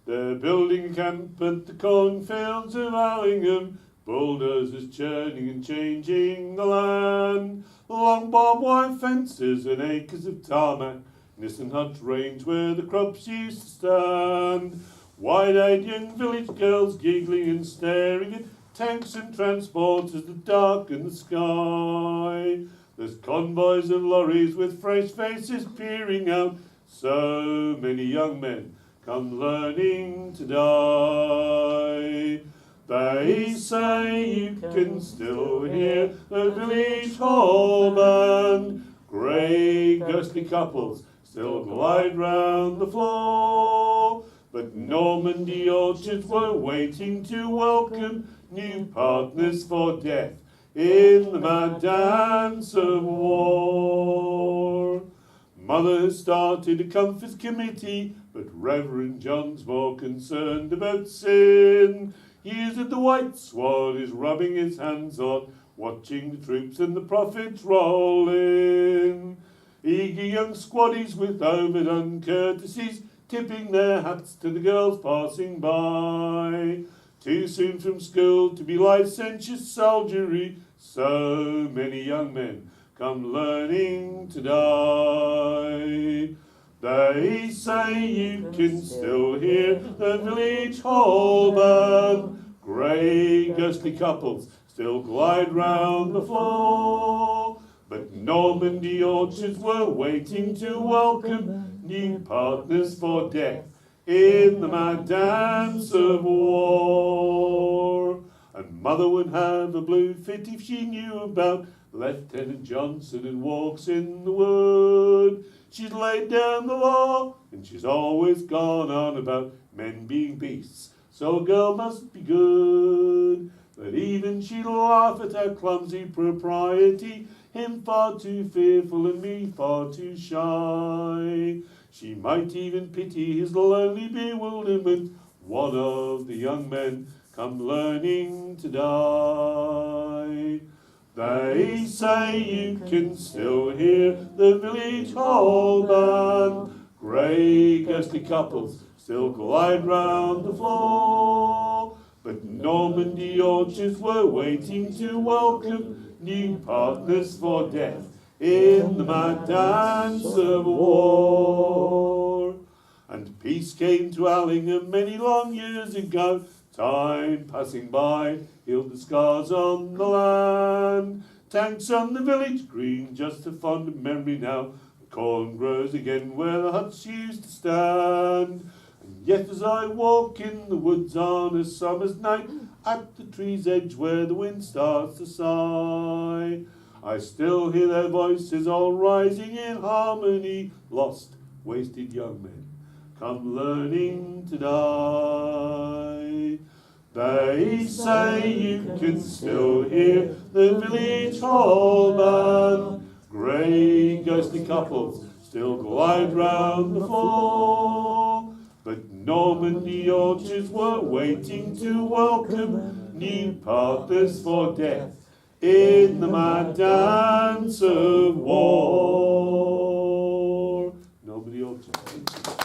They're building a camp at the cornfields of Allingham, bulldozers churning and changing the land. Long barbed wire fences and acres of tarmac, Nissen Hut range where the crops used to stand. Wide-eyed young village girls giggling and staring at tanks and transporters that darken the sky. There's convoys of lorries with fresh faces peering out. So many young men come learning to die. They say you can still hear the village hall band. Grey, ghostly couples still glide round the floor. But Normandy orchards were waiting to welcome new partners for death in the mad dance of war. Mother has started a comfort committee, but Reverend John's more concerned about sin. He is at the White Swan, is rubbing his hands on, watching the troops and the prophets roll in. Eager young squaddies with overdone courtesies, tipping their hats to the girls passing by. Too soon from school to be licentious soldiery, so many young men come learning to die. They say you can still hear the village hall band. Grey, ghostly couples still glide round the floor. But Normandy orchards were waiting to welcome new partners for death in the mad dance of war. And Mother would have a blue fit if she knew about Lieutenant Johnson and walks in the wood. She's laid down the law, and she's always gone on about men being beasts, so a girl must be good. But even she'd laugh at our clumsy propriety, him far too fearful and me far too shy. She might even pity his lonely bewilderment. One of the young men come learning to die. They say you can still hear the village hall band. Grey, ghostly couples still glide round the floor. But Normandy orchards were waiting to welcome new partners for death in the mad dance of war. And peace came to Allingham many long years ago. Time passing by healed the scars on the land. Tanks on the village green, just a fond memory now. The corn grows again where the huts used to stand. And yet as I walk in the woods on a summer's night, at the tree's edge where the wind starts to sigh, I still hear their voices all rising in harmony. Lost, wasted young men come learning to die. They say you can still hear the village hall band. Grey, ghostly couples still glide round the floor. But Normandy orchards were waiting to welcome new partners for death in the mad dance of war. Normandy orchards.